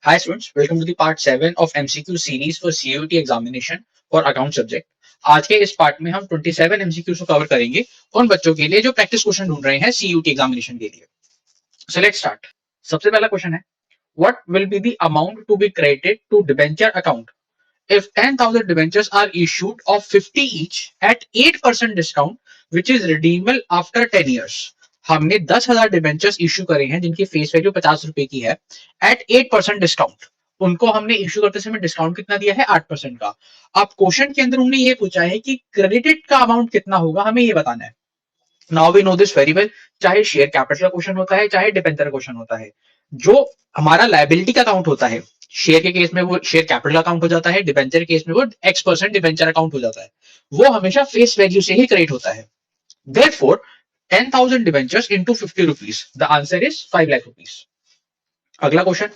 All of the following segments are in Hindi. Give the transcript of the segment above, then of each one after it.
Hi students, welcome to the part 7 of MCQ series for CUET examination for account subject. आज के इस पार्ट में हम 27 MCQ को कवर करेंगे उन बच्चों के लिए जो प्रैक्टिस क्वेश्चन ढूंढ रहे हैं CUET एग्जामिनेशन के लिए. So let's start. सबसे पहला क्वेश्चन है, what will be the amount to be credited to debenture account if 10,000 debentures are issued of 50 each at 8% discount which is redeemable after 10 years. हमने 10,000 डिबेंचर्स इश्यू करे हैं जिनकी फेस वैल्यू 50 रुपए की है एट 8% डिस्काउंट. उनको हमने इश्यू करते समय डिस्काउंट कितना दिया है? 8% का. अब क्वेश्चन के अंदर उन्होंने ये पूछा है कि क्रेडिट का अमाउंट कितना होगा, हमें ये बताना है. Now we know this very well. चाहे शेयर कैपिटल का क्वेश्चन होता है चाहे डिबेंचर का क्वेश्चन होता है, जो हमारा लायबिलिटी का अकाउंट होता है, शेयर के केस में वो शेयर कैपिटल अकाउंट हो जाता है, डिबेंचर के केस में वो X% डिबेंचर अकाउंट हो जाता है. वो हमेशा फेस वैल्यू से ही क्रेडिट होता है. Therefore, 10,000 debentures into 50 rupees. The answer is 5 lakh rupees. अगला question,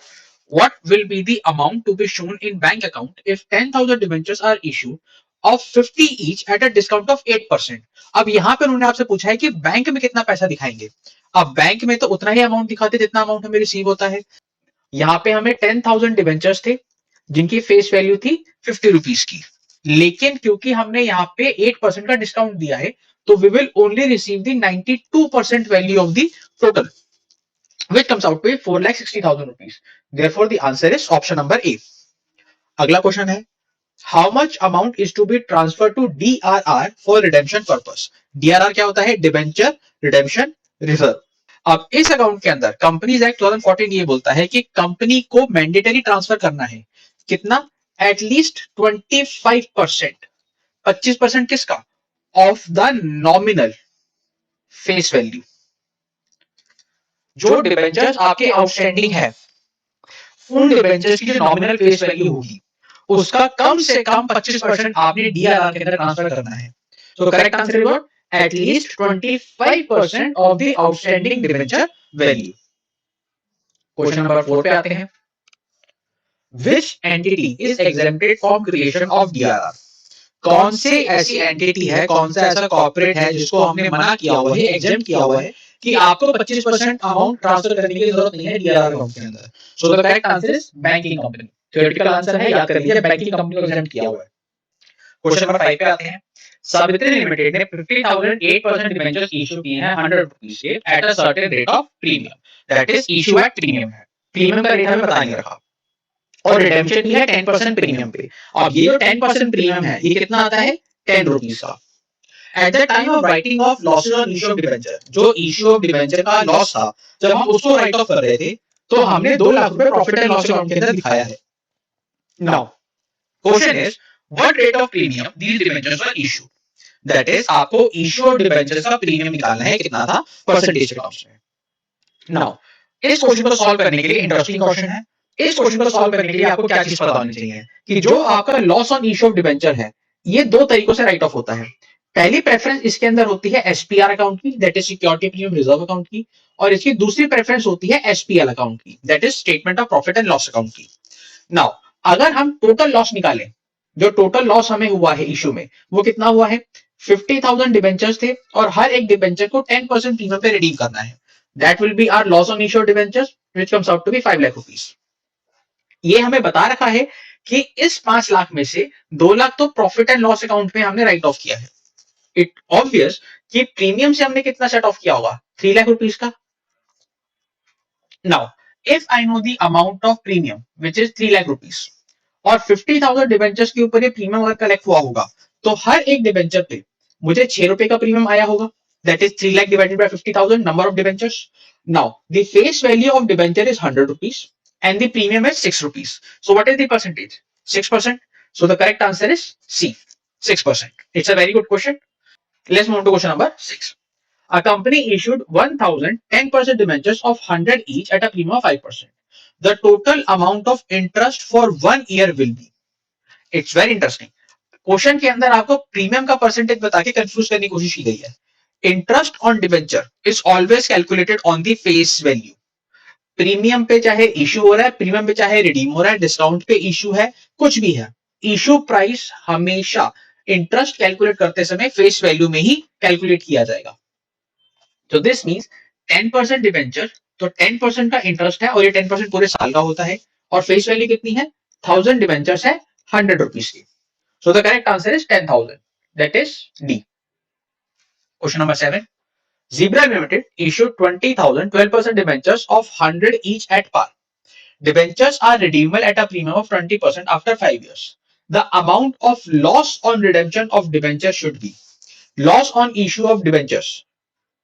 what will be the amount to be shown in bank account if 10,000 debentures are issued of 50 each at a discount of 8%. अब यहां पे उन्होंने आपसे पूछा है कि बैंक में कितना पैसा दिखाएंगे. अब बैंक में तो उतना ही अमाउंट दिखाते जितना अमाउंट हमें रिसीव होता है. यहां पे हमें 10,000 डिबेंचर्स थे जिनकी फेस वैल्यू थी 50 रुपीज की, लेकिन क्योंकि हमने यहाँ पे 8% का डिस्काउंट दिया है तो we will only receive the 92% value of the total, which comes out to 4,60,000 rupees. Therefore, the answer is option number A. अगला क्वेश्चन है, how much amount is to be transferred to DRR for redemption purpose. DRR क्या होता है? Debenture redemption reserve. अब इस अकाउंट के अंदर कंपनीज एक्ट 2014 ये बोलता है कि कंपनी को मैंडेटरी ट्रांसफर करना है. कितना? एटलीस्ट 25%. 25% किसका? Of the nominal face value. जो डिबेंचर्स आपके आउटस्टैंडिंग है, उन डिबेंचर्स की जो नॉमिनल फेस वैल्यू होगी उसका कम से कम 25% आपने डीआरआर के अंदर ट्रांसफर करना है. तो correct answer is what? At least 25% of the outstanding debenture value. Question number 4 पे आते हैं. Which entity is exempted from creation of DRR? कौन से ऐसी एंटिटी है, कौन सा ऐसा कॉर्पोरेट है जिसको हमने मना किया हुआ है, एग्जेम्प्ट किया हुआ है कि आपको 25% अमाउंट ट्रांसफर करने की जरूरत नहीं है डीआरआर अकाउंट के अंदर. सो the correct answer is banking company. Theoretical answer है, याद कर लीजिए, बैंकिंग कंपनी को एग्जेम्प्ट किया हुआ है. क्वेश्चन नंबर 5 पे आते हैं. सावित्री लिमिटेड ने 50,000 8% डिबेंचर्स इशू किए हैं 100 रुपीस के at a certain rate of premium. That is issue at premium है. प्रीमियम का रेट हमें पता नहीं रखा और रिडेम्पशन भी है 10% प्रीमियम पे. अब ये जो 10% प्रीमियम है ये कितना आता है? 10 रुपीस का. At the time of writing of losses on issue of debenture, जो इशू ऑफ डिबेंचर का लॉस था, जब हम उसको राइट ऑफ कर रहे थे तो हमने 2 लाख रुपए प्रॉफिट एंड लॉस अकाउंट के अंदर दिखाया है. Now question is, what rate of premium these debentures were issued. That is आपको इशू ऑफ डिबेंचर्स का प्रीमियम निकालना है, कितना था परसेंटेज के टर्म्स में. नाउ इस क्वेश्चन को सॉल्व करने के लिए इंटरेस्टिंग क्वेश्चन है. इस क्वेश्चन को सॉल्व करने के लिए आपको क्या चीज पता होनी चाहिए कि जो आपका loss on issue of debenture है ये 2 तरीकों से राइट ऑफ होता है. पहली प्रेफरेंस इसके अंदर होती है एसपीआर अकाउंट की, that is security premium reserve account की, और इसकी दूसरी प्रेफरेंस होती है एसपीएल अकाउंट की, that is statement of profit and loss account की. नाउ अगर हम टोटल लॉस निकालें, जो टोटल लॉस हमें हुआ है इशू में वो कितना हुआ है? 50,000 डिबेंचर्स थे और हर एक डिबेंचर को 10% प्रीमियम पे रिडीम करना है. That will be our loss on issue of debentures which comes out to be 5 lakh rupees. ये हमें बता रखा है कि इस 5 लाख में से 2 लाख तो प्रॉफिट एंड लॉस अकाउंट में हमने राइट ऑफ किया है. इट ऑब्वियस कि प्रीमियम से हमने कितना सेट ऑफ किया होगा? 3 लाख रुपीस का. Now if I know the amount of premium which is 3 lakh rupees और 50,000 डिबेंचर्स के ऊपर ये प्रीमियम अगर कलेक्ट हुआ होगा तो हर एक डिबेंचर पे मुझे 6 रुपए का प्रीमियम आया होगा. That is 3 lakh divided by 50,000 number of debentures. Now the face value of debenture is 100 rupees and the premium is 6 rupees. So what is the percentage? 6%. So the correct answer is C, 6%. It's a very good question. Let's move to question number 6. A company issued 1,000 10% debentures of 100 each at a premium of 5%. The total amount of interest for 1 year will be. It's very interesting. Question के अंदर आपको प्रीमियम का परसेंटेज बता के कंफ्यूज करने की कोशिश की गई है. Interest on debenture is always calculated on the face value. Premium पे चाहे इशू हो रहा है, प्रीमियम पे चाहे रिडीम हो रहा है, डिस्काउंट पे इशू है, कुछ भी है, इशू प्राइस हमेशा इंटरेस्ट कैलकुलेट करते समय फेस वैल्यू में ही कैलकुलेट किया जाएगा. तो दिस मींस 10% डिबेंचर तो 10% का इंटरेस्ट है और ये 10% पूरे साल का होता है और फेस वैल्यू कितनी है, 1000 डिबेंचर्स है 100 रुपीज की. सो the correct answer is 10,000. That is D. Question number 7. Zebra Limited issued 20,000 12% debentures of 100 each at par. Debentures are redeemable at a premium of 20% after 5 years. The amount of loss on redemption of debentures should be. Loss on issue of debentures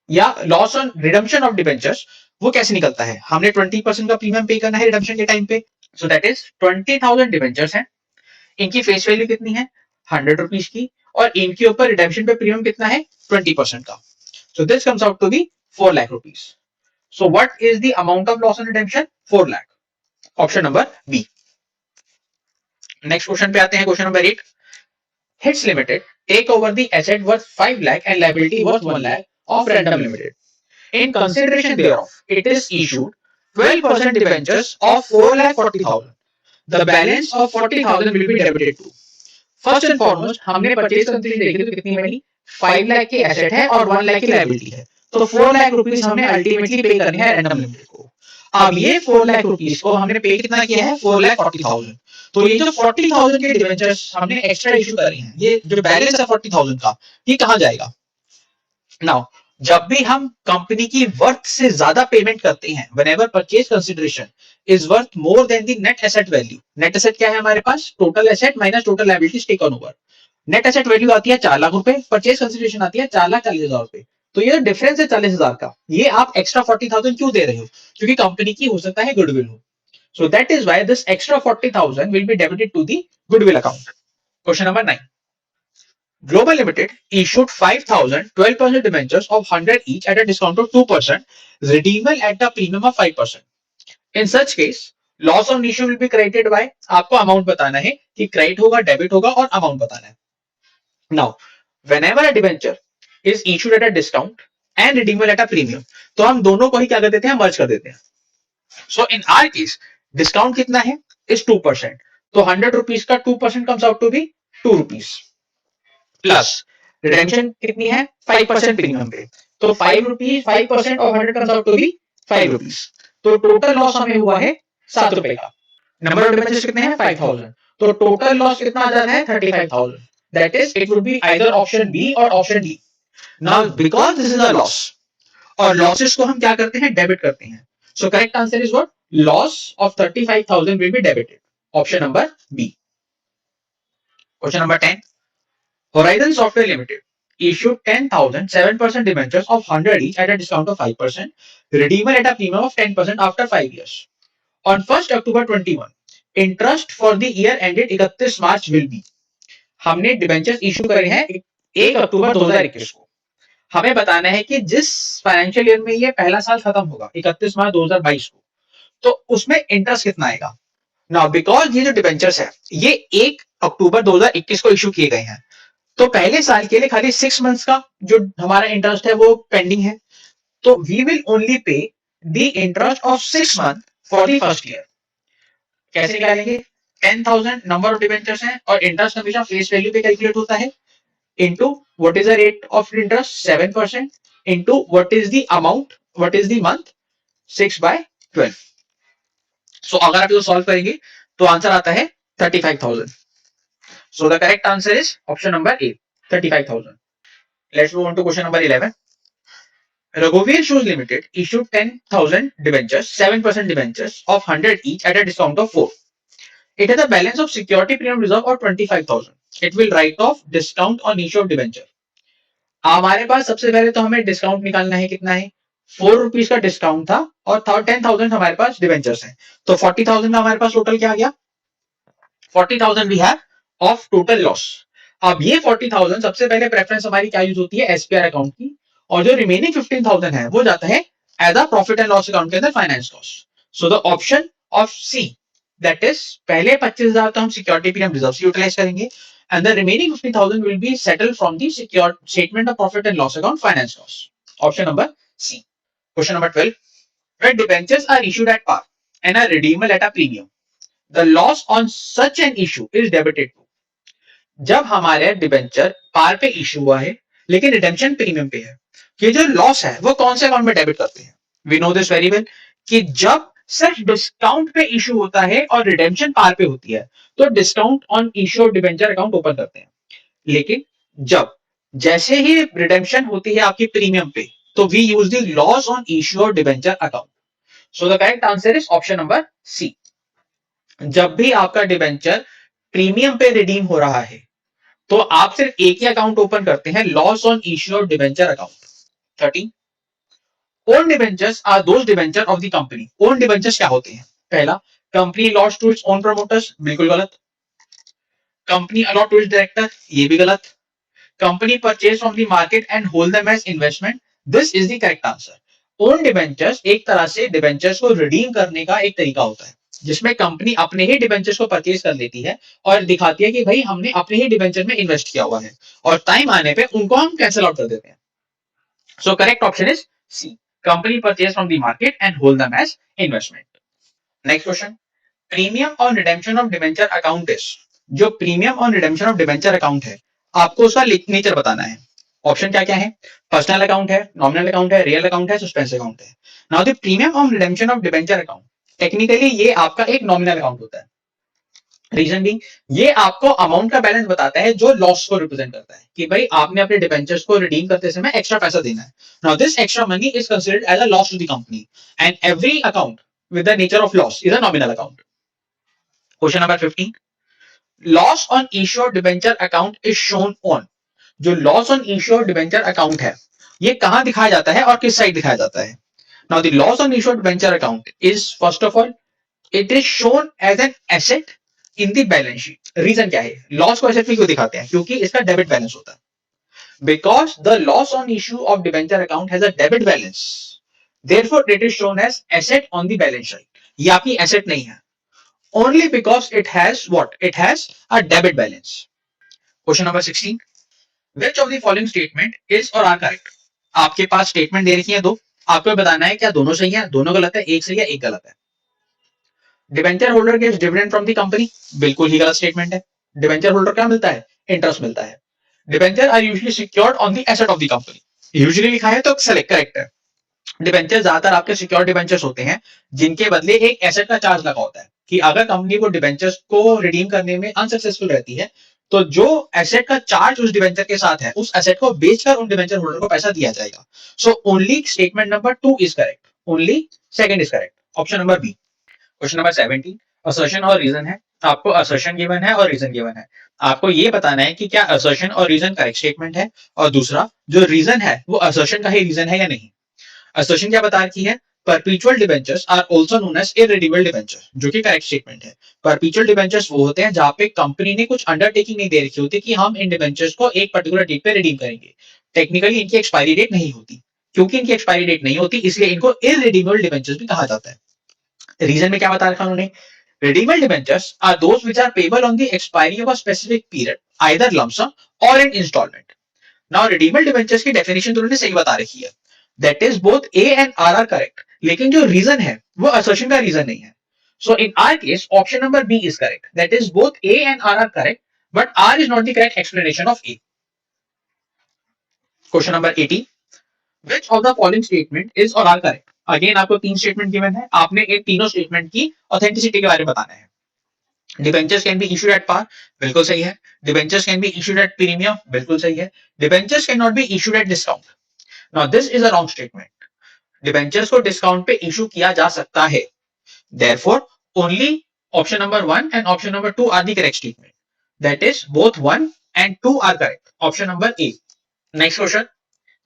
या loss on redemption of debentures वो कैसे निकलता है, हमने 20% का प्रीमियम पे करना है रिडम्पशन के टाइम पे. सो दैट इज 20,000 डिबेंचर्स हैं, इनकी फेस वैल्यू कितनी है 100 रुपीज की, और इनके ऊपर रिडम्पशन पे प्रीमियम कितना है 20% का. So this comes out to be 4 lakh rupees. So what is the amount of loss on redemption? 4 lakh. Option number B. Next question पे आते हैं, question number 8. HITS Limited take over the asset worth 5 lakh and liability worth 1 lakh of Random Limited. In consideration thereof, it is issued 12% debentures of 4 lakh 40,000. The balance of 40,000 will be debited to. First and foremost हमने परचेज कंसीडरेशन देखी तो कितनी बनी, 5 लाख की एसेट है और 1 लाख की लायबिलिटी है, तो 4 लाख रुपीस हमने अल्टीमेटली पे करने हैं रैंडम लिमिटेड को. अब ये 4 लाख रुपीस को हमने पे कितना किया है 4 लाख 40,000. तो ये जो 40,000 के डिबेंचर्स हमने एक्स्ट्रा इशू करे हैं, ये जो बैलेंस है 40,000 का, ये कहां जाएगा. नाउ जब भी हम कंपनी की वर्थ से ज्यादा पेमेंट करते हैं, whenever purchase consideration is worth more than the net asset value. Net asset क्या है हमारे पास, total asset minus total liabilities taken over. Net asset value आती है 4 लाख रुपए, परचेज कंसीडरेशन आती है 4,40,000 रुपए. तो ये जो डिफरेंस है 40,000 का, ये आप एक्स्ट्रा 40,000 क्यों दे रहे हो, क्योंकि कंपनी की हो सकता है गुडविल हो. So that is why this extra 40,000 will be debited to the goodwill account. Question number 9. Global Limited issued 5,000 12% debentures of 100 each at a discount of 2%, redeemable at a premium of 5%. In such case, loss on issue will be credited by, आपको अमाउंट बताना है कि क्रेडिट होगा डेबिट होगा और अमाउंट बताना है. Now, whenever a debenture is issued at a discount and redeemable at a premium, तो हम दोनों को ही क्या कर देते हैं, मर्ज कर देते हैं. So in our case, discount कितना है is 2%. तो 100 रुपीज का 2% comes out to be 2 rupees. Plus redemption कितनी है 5% प्रीमियम पे, तो 5 rupees 5% of 100 comes out to be 5 rupees. तो टोटल लॉस हमें हुआ है 7 रुपए का. नंबर ऑफ डिबेंचर्स कितने हैं 5,000, तो टोटल लॉस कितना आ जाता है 35,000. That is it would be either option B or option D. Now because this is a loss, और लॉसेस को हम क्या करते हैं डेबिट करते हैं. So correct answer is what, loss of 35,000 will be debited. Option number B. Question number 10. Horizon Software Limited issued 10,000 7% debentures of 100 each at a discount of 5%, redeemable at a premium of 10% after 5 years. On 1st October 21, interest for the year ended 31 March will be. हमने डिबेंचर्स इशू करे हैं 1 अक्टूबर 2021 को. हमें बताना है कि जिस फाइनेंशियल ईयर में ये पहला साल खत्म होगा 31 मार्च 2022 को, तो उसमें इंटरेस्ट कितना आएगा. नाउ बिकॉज ये जो डिबेंचर्स है ये 1 अक्टूबर 2021 को इशू किए गए हैं, तो पहले साल के लिए खाली 6 मंथ्स का जो हमारा इंटरेस्ट है वो पेंडिंग है. तो we will only pay the interest of 6 month for the first year. कैसे निकालेंगे, 10,000 नंबर ऑफ डिबेंचर्स हैं और इंटरेस्ट हमेशा फेस वैल्यू पे कैलकुलेट होता है, into what is the rate of interest 7%, into what is the amount, what is the month 6/12. सो अगर आप इसको सॉल्व करेंगे तो आंसर आता है 35,000. So the correct answer is option number A, 35,000. Let's move on to question number 11. Raghuveer Shoes Limited issued 10,000 debentures, 7% debentures of 100 each at a discount of 4. It has a balance of security premium reserve of 25,000. It will write off discount on issue of debenture. हमारे पास सबसे पहले तो हमें डिस्काउंट निकालना है, कितना है 4 रुपीज का डिस्काउंट था और 10,000 हमारे पास डिबेंचर्स हैं, तो 40,000 का हमारे पास टोटल क्या आ गया 40,000 we have of total loss. अब ये 40,000 सबसे पहले प्रेफरेंस हमारी क्या यूज होती है एसपीआर अकाउंट की, और जो रिमेनिंग 15,000 है वो जाता है as a profit and loss account के अंदर finance cost. So the option of C, that is पहले 25,000 तो हम सिक्योरिटी प्रीमियम रिजर्व से यूटिलाइज करेंगे and the remaining 15,000 will be settled from the secure statement of profit and loss account finance cost. Option number C. Question number 12. When debentures are issued at par and are redeemable at a premium, the loss on such an issue is debited to. जब हमारे डिबेंचर पार पे इशू हुआ है लेकिन रिडेम्पशन प्रीमियम पे है, ये जो लॉस है वो कौन से अकाउंट में डेबिट करते हैं. We know this very well कि जब सिर्फ डिस्काउंट पे इशू होता है और रिडेम्पशन पार पे होती है, तो discount on issue debenture account open करते हैं। लेकिन जब जैसे ही रिडेम्पशन होती है आपकी प्रीमियम पे, तो we use the loss on issue debenture account. So the correct answer is option number C. जब भी आपका डिबेंचर प्रीमियम पे रिडीम हो रहा है, तो आप सिर्फ एक ही अकाउंट ओपन करते हैं, loss on issue debenture account. 13, own debentures are those debenture of the company. Own debentures क्या होते हैं? पहला, company loans to its own promoters, बिल्कुल गलत। Company allot to its director, ये भी गलत। Company purchase from the market and hold them as investment, this is the correct answer. Own debentures एक तरह से डिबेंचर्स को रिडीम करने का एक तरीका होता है, जिसमें कंपनी अपने ही डिबेंचर्स को परचेज कर लेती है और दिखाती है कि भाई हमने अपने ही डिबेंचर में इन्वेस्ट किया हुआ है, और टाइम आने पे उनको हम कैंसिल आउट कर देते हैं। So correct option is C, company purchase from the market and hold them as investment. Next question, premium on redemption of debenture account is. जो premium on redemption of debenture account है, आपको उसका नेचर बताना है। ऑप्शन क्या क्या है? पर्सनल अकाउंट है, नॉमिनल अकाउंट है, रियल अकाउंट है, सस्पेंस अकाउंट है। Now the premium on redemption of debenture account, technically ये आपका एक नॉमिनल अकाउंट होता है। रीजन भी, ये आपको अमाउंट का बैलेंस बताता है जो लॉस को रिप्रेजेंट करता है, कि भाई आपने अपने डिबेंचर्स को रिडीम करते समय एक्स्ट्रा पैसा देना है। Now this extra money is considered as a loss to the company, and every account with the nature of loss is a nominal account. Question number 15, loss on issue debenture account is shown on. जो loss on issue debenture account है, ये कहां दिखाया जाता है और किस साइड दिखाया जाता है? Now the loss on issue debenture account is first of all, it is shown as an asset in the balance sheet. Reason क्या है लॉस को एसेट में क्यों दिखाते हैं? क्योंकि इसका डेबिट बैलेंस होता है। Because the loss on issue of debenture account has a debit balance, therefore it is shown as asset on the balance sheet. ये आपकी एसेट नहीं है, only because it has what? It has a debit balance. Question number 16. Which of the following statement is or are correct? आपके पास स्टेटमेंट दे रखी है दो, आपको बताना है क्या दोनों सही है, दोनों गलत है, एक सही है, एक गलत है। Debenture holder gets dividend from the company, बिल्कुल ही गलत स्टेटमेंट है। डिबेंचर होल्डर क्या मिलता है? इंटरेस्ट मिलता है। Debenture are usually secured on the asset of the company, usually लिखा है तो सेलेक्ट करेक्ट है। डिबेंचर ज्यादातर आपके सिक्योर डिबेंचर्स होते हैं, जिनके बदले एक एसेट का चार्ज लगा होता है, कि अगर कंपनी को डिबेंचर्स को रिडीम करने में अनसक्सेसफुल रहती है, तो जो एसेट का चार्ज उस डिबेंचर के साथ है, उस एसेट को बेचकर उन डिबेंचर होल्डर को पैसा दिया जाएगा। So only statement number 2 is correct, only second is correct, option number B. Question number 17, assertion और रीजन है। आपको असर्शन गिवन है और रीजन गिवन है, आपको ये बताना है कि क्या असर्शन और रीजन करेक्ट स्टेटमेंट है, और दूसरा जो रीजन है वो असर्शन का ही रीजन है या नहीं। असर्शन क्या बता रखी है? Perpetual debentures are also known as irredeemable debenture, जो कि करेक्ट स्टेटमेंट है। परपेचुअल डिबेंचर्स वो होते हैं जहां पे कंपनी ने कुछ अंडरटेकिंग नहीं दे रखी होती कि हम इन डिबेंचर्स को एक पर्टिकुलर डेट पे रिडीम करेंगे। टेक्निकली इनकी एक्सपायरी डेट नहीं होती, क्योंकि इनकी एक्सपायरी डेट नहीं होती इसलिए इनको इररिडीमेबल डिबेंचर्स भी कहा जाता है। रीजन में क्या बता रखा उन्होंने? redeemable debentures are those which are payable on the expiry of a specific period, either lump sum or in installment. Now redeemable debentures की डेफिनेशन तो उन्होंने सही बता रखी है, that is both A and R are correct, लेकिन जो रीजन है वो असर्शन का रीजन नहीं है। So in our case option number B is correct, that is both A and R are correct, but R is not the correct explanation of A. Question number 18, which of the following statement is or are correct? Again आपको तीन स्टेटमेंट गिवन है, आपने इन तीनों स्टेटमेंट की ऑथेंटिसिटी के बारे में बताना है। Debentures can be issued at par, बिल्कुल सही है। Debentures can be issued at premium, बिल्कुल सही है। Debentures can not be issued at discount, now this is a wrong statement. Debentures को डिस्काउंट पे इशू किया जा सकता है, therefore only option number 1 and option number 2 are the correct statement, that is both 1 and 2 are correct, option number A. Next question,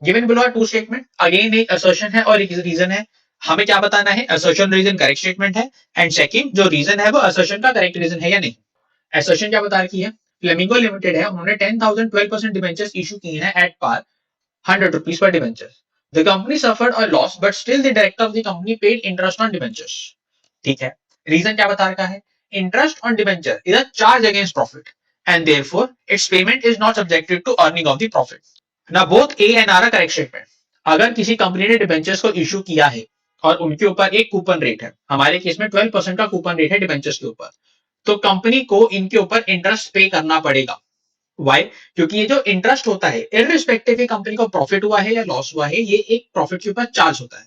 given below are two statement, again एक असर्शन है और एक रीजन है। हमें क्या बताना है? असर्शन रीजन करेक्ट स्टेटमेंट है, एंड सेकंड जो रीजन है वो असर्शन का करेक्ट रीजन है या नहीं। एसोसिएशन क्या बता रखी है? फ्लेमिंगो लिमिटेड है, उन्होंने 10,000 12% डिबेंचर्स इशू किए हैं at par 100 rupees per debenture. The company suffered a loss but still the director of the company paid interest on debentures. ठीक है, रीजन क्या बता रखा है? Interest on debenture is a charge against profit and therefore its payment is not subjected to earning of the profit. ना both A and R are correct statement. अगर किसी कंपनी ने डिबेंचर्स को इशू किया है और उनके ऊपर एक कूपन रेट है, हमारे केस में 12% का कूपन रेट है डिबेंचर्स के ऊपर, तो कंपनी को इनके ऊपर इंटरेस्ट पे करना पड़ेगा। वाई? क्योंकि ये जो इंटरेस्ट होता है इररिस्पेक्टिव कंपनी को प्रॉफिट हुआ है या लॉस हुआ है, ये एक प्रॉफिट के ऊपर चार्ज होता है।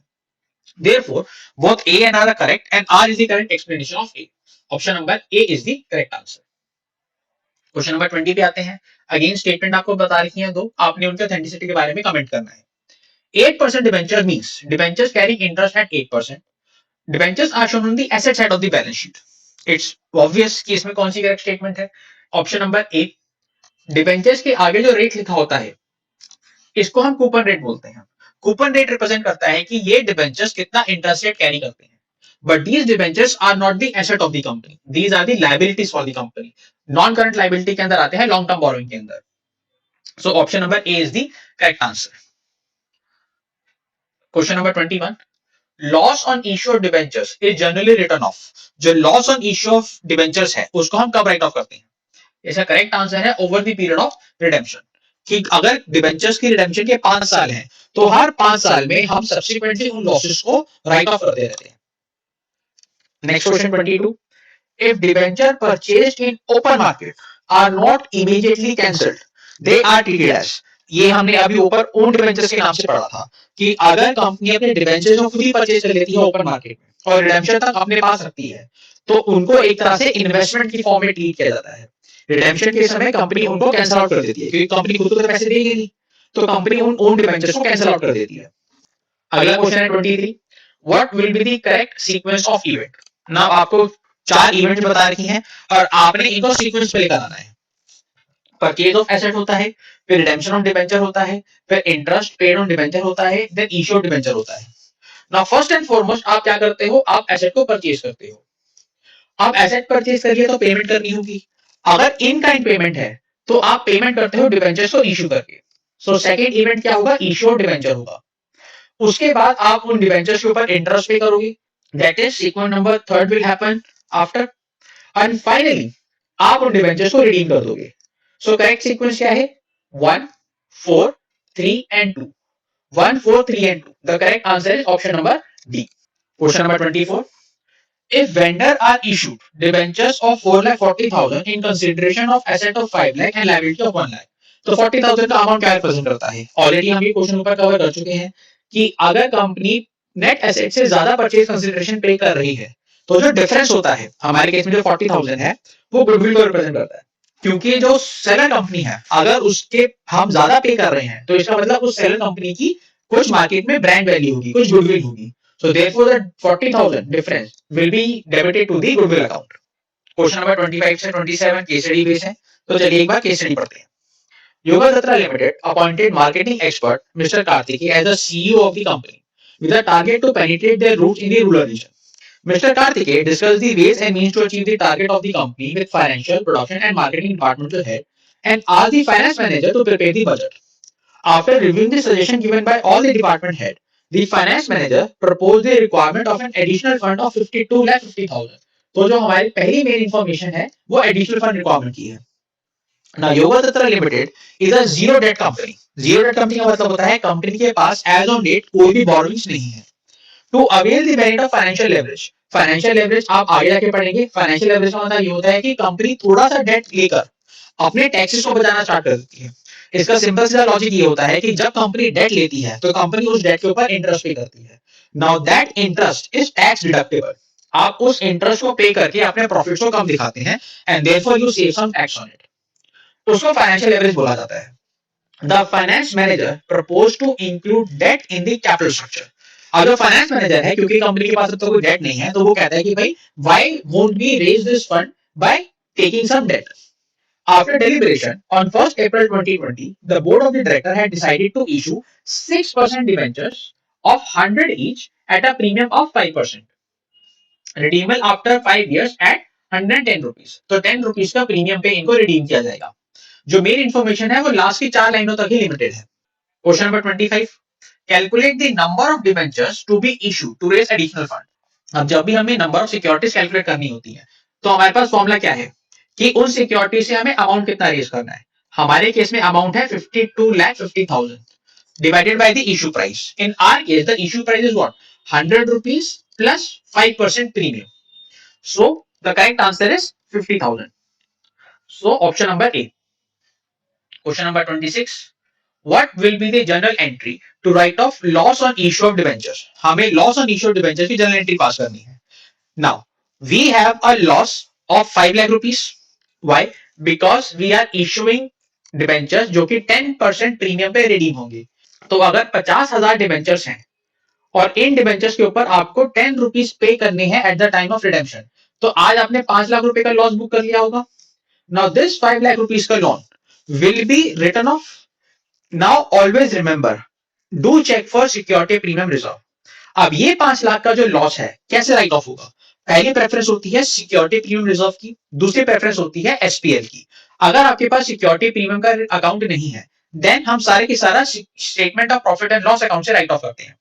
Therefore, both A and R are correct, and R is the correct explanation of A. Option number A is the correct answer. Question number 20 पे आते हैं. अगेन स्टेटमेंट आपको बता रखी है दो, आपने उनके ऑथेंटिसिटी के बारे में कमेंट करना है. 8% debenture means debentures carrying interest at 8%. Debentures are shown on the asset side of the balance sheet. It's obvious कि इसमें कौन सी करेक्ट स्टेटमेंट है. Option number A. डिबेंचर्स के आगे जो रेट लिखा होता है इसको हम कूपन रेट बोलते हैं. कूपन रेट रिप्रेजेंट करता है कि ये डिबेंचर्स कितना इंटरेस्ट रेट कैरी करते हैं. But these debentures are not the asset of the company. These are the liabilities for the company. Non current liability के अंदर आते हैं long term borrowing के अंदर. So option number A is the correct answer. Question number 21. Loss on issue of debentures is generally written off. जो loss on issue of debentures है उसको हम कब write off करते हैं. इसका करेक्ट आंसर है over the period of redemption. कि अगर डिबेंचर्स की रिडेम्पशन के 5 साल हैं तो हर 5 साल में हम सब्सिक्वेंटली उन लॉसेस को राइट ऑफ करते रहते हैं. Next question 22. If debenture purchased in open market are not immediately cancelled, they are treated as. ये हमने अभी ऊपर ओन डिबेंचर्स के नाम से पढ़ा था कि अगर कंपनी अपने डिबेंचर्स को खुद ही परचेज कर लेती है ओपन मार्केट में और रिडेम्पशन तक अपने पास रखती है तो उनको एक तरह से इन्वेस्टमेंट की फॉर्म में ट्रीट किया जाता है. रिडेम्पशन के समय कंपनी उनको कैंसिल आउट कर देती है क्योंकि कंपनी खुद को तो पैसे देगी नहीं, तो कंपनी उन ओन डिबेंचर्स को कैंसिल आउट कर देती है. अगला क्वेश्चन है 23. What will be the correct sequence of event. Now आपको 4 इवेंट बता रखी हैं और आपने इनको सीक्वेंस पे लेकर आना है. परचेज ऑफ एसेट होता है, फिर रिडेम्पशन ऑफ डिबेंचर होता है, फिर इंटरेस्ट पेड ऑन डिबेंचर होता है, देन इश्यू ऑफ डिबेंचर होता है. नाउ फर्स्ट एंड फॉरमोस्ट आप क्या करते हो, आप एसेट को परचेज करते हो. आप एसेट परचेज करिए तो पेमेंट करनी होगी. अगर इन काइंड पेमेंट है तो आप पेमेंट करते हो डिबेंचर्स को इश्यू करके. सो सेकंड इवेंट क्या होगा, इश्यू ऑफ डिबेंचर होगा. उसके बाद आप उन डिबेंचर्स के ऊपर इंटरेस्ट पे करोगे. That is sequence number third will happen after. And finally आप उन डिबेंचर्स को रिडीम कर दोगे. सो करेक्ट सीक्वेंस क्या है, 1 4 3 and 2. 1 4 3 and 2. The correct answer is option number D. Question number 24. If vendor are issued debentures of 4,40,000 in consideration of asset of 5 lakh and liability of 1 lakh, तो 40,000 का अमाउंट क्या रिप्रेजेंट करता है. ऑलरेडी हम ये क्वेश्चन ऊपर कवर कर चुके हैं कि अगर कंपनी नेट एसेट से ज्यादा परचेज कंसिडरेशन पे कर रही है तो जो डिफरेंस होता है हमारे केस में जो 40,000 है वो गुडविल को रिप्रेजेंट करता है. क्योंकि जो सेलर कंपनी है अगर उसके हम ज्यादा पे कर रहे हैं तो इसका मतलब उस सेलर कंपनी की कुछ मार्केट में ब्रांड वैल्यू होगी, कुछ गुडविल होगी. So therefore the 40,000 difference will be debited to the goodwill account. Question number 25 से 27 केस स्टडी बेस है, तो चलिए एक बार केस स्टडी पढ़ते हैं. योगा दत्रा limited appointed marketing expert mister Kartiki as the CEO of the company with a target to penetrate their roots in the rural region. Mr. Karthikeya discussed the ways and means to achieve the target of the company with financial, production and marketing departmental head and asked the finance manager to prepare the budget. After reviewing the suggestion given by all the department head, the finance manager proposed the requirement of an additional fund of 52,50,000. तो जो हमारी पहली मेन इंफॉर्मेशन है वो एडिशनल फंड रिक्वायरमेंट की है. Now Yoga Datra Limited is a zero debt company. Zero debt company का मतलब होता है कंपनी के पास as on date कोई भी borrowings नहीं है. To avail the benefit of financial leverage. Financial leverage आप आगे जाके पढ़ेंगे. फाइनेंशियल लेवरेज का मतलब ये होता है कि कंपनी थोड़ा सा डेट लेकर अपने टैक्सेस को बचाना स्टार्ट कर देती है. इसका सिंपल सा लॉजिक ये होता है कि जब कंपनी डेट लेती है तो कंपनी उस डेट के ऊपर इंटरेस्ट पे करती है. Now that interest is tax deductible. आप उस इंटरेस्ट को पे करके अपने प्रॉफिट्स को कम दिखाते हैं and therefore you save some tax on it. उसको फाइनेंशियल लेवरेज बोला जाता है. The finance manager propose to include debt in the capital structure. अगर फाइनेंस मैनेजर है क्योंकि कंपनी के पास तो कोई डेट नहीं है तो वो कहता है कि भाई why won't we raise this fund by taking some debt. After deliberation, on 1st April 2020, the board of the director had decided to issue 6% debentures of 100 each at a premium of 5%. Redeemable after 5 years at 110 rupees. तो 10 rupees का प्रीमियम पे इनको रिडीम किया जाएगा. जो मेन इंफॉर्मेशन है वो लास्ट की 4 लाइनों तक ही लिमिटेड है. Question number 25. Calculate the number of debentures to be issued to raise additional fund. अब जब भी हमें नंबर ऑफ सिक्योरिटीज कैलकुलेट करनी होती है तो हमारे पास फॉर्मूला क्या है कि उन सिक्योरिटी से हमें अमाउंट कितना रेज करना है. हमारे केस में अमाउंट है 52,50,000 divided by the issue price. In our case the issue price is what, 100 rupees plus 5% premium. So the correct answer is 50,000. So option number A. Question number 26. what will be the journal entry to write off loss on issue of debentures? हमें loss on issue of debentures की journal entry पास करनी है. Now we have a loss of 5 lakh rupees. Why? Because we are issuing debentures जो कि 10% प्रीमियम पे रिडीम होंगे. तो अगर 50,000 डिबेंचर्स हैं और इन डिबेंचर्स के ऊपर आपको 10 रुपीज पे करने हैं at the time of redemption, तो आज आपने 5 लाख रुपए का लॉस बुक कर लिया होगा. नाउ दिस 5 लाख रुपीज का loan will be written off. Now always remember, do check for security premium reserve. अब ये 5 लाख का जो लॉस है कैसे राइट ऑफ होगा? पहली प्रेफरेंस होती है सिक्योरिटी प्रीमियम रिजर्व की, दूसरी प्रेफरेंस होती है एसपीएल की. अगर आपके पास सिक्योरिटी प्रीमियम का अकाउंट नहीं है, देन हम सारे के सारा statement of profit and loss account से राइट ऑफ करते हैं.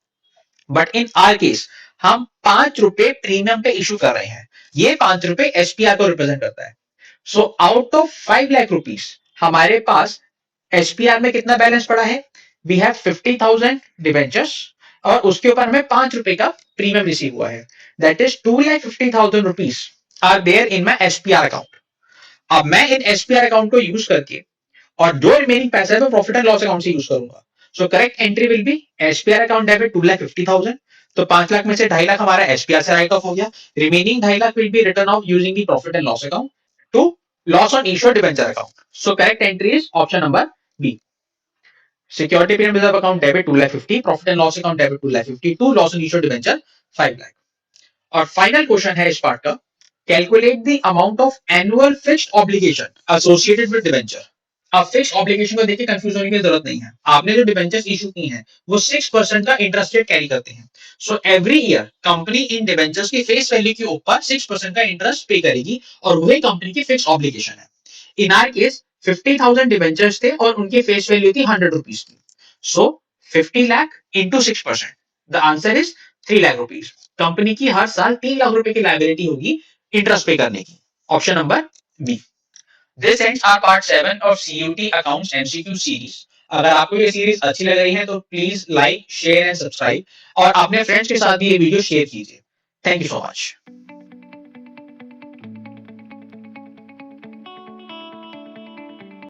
बट इन आर केस हम 5 रुपए प्रीमियम पे इशू कर रहे हैं. ये 5 रुपए एसपीआर को रिप्रेजेंट करता है. So out of 5 lakh rupees हमारे पास एसपीआर में कितना बैलेंस पड़ा है? वी हैव 50,000 डिवेंचर्स और उसके ऊपर हमें 5 रुपए का प्रीमियम रिसीव हुआ है. That is 2,50,000 rupees are there in my SPR account. अब मैं इन एसपीआर अकाउंट को यूज करके और जो रिमेनिंग पैसा है मैं प्रॉफिट एंड लॉस अकाउंट से यूज करूंगा. So correct entry will be SPR account debit 2,50,000. तो 5 लाख में से 2.5 लाख हमारा एसपीआर से राइट ऑफ हो गया. Remaining 2.5 lakh will be written off using the profit and loss account to loss on issued debenture account. So correct entry is option number B. Security premium reserve account debit 2,50,000, profit and loss account debit 2,52,000, loss on issued debenture 5 lakh. और फाइनल क्वेश्चन है इस पार्ट का, calculate the amount of annual fixed obligation associated with debenture. अब फिक्स्ड ऑब्लिगेशन को देखिए कंफ्यूज होने की जरूरत नहीं है. आपने जो डिबेंचर्स इशू की हैं वो 6% का इंटरेस्ट रेट कैरी करते हैं. सो एवरी ईयर कंपनी इन डिबेंचर्स की फेस वैल्यू के ऊपर 6% का इंटरेस्ट पे करेगी और वही कंपनी की फिक्स्ड ऑब्लिगेशन है. इन आर केस 50,000 डिबेंचर्स थे और उनकी फेस वैल्यू थी 100 रुपीज की. सो 50 lakh into 6%, the answer is 3 lakh rupees. Company की हर साल 3 लाख रुपए की लायबिलिटी होगी इंटरेस्ट पे करने की. Option number B. This ends our part 7 of CUT Accounts MCQ series. अगर आपको ये सीरीज अच्छी लग रही है तो please like, share and subscribe और अपने फ्रेंड्स के साथ भी ये वीडियो शेयर कीजिए. Thank you so much.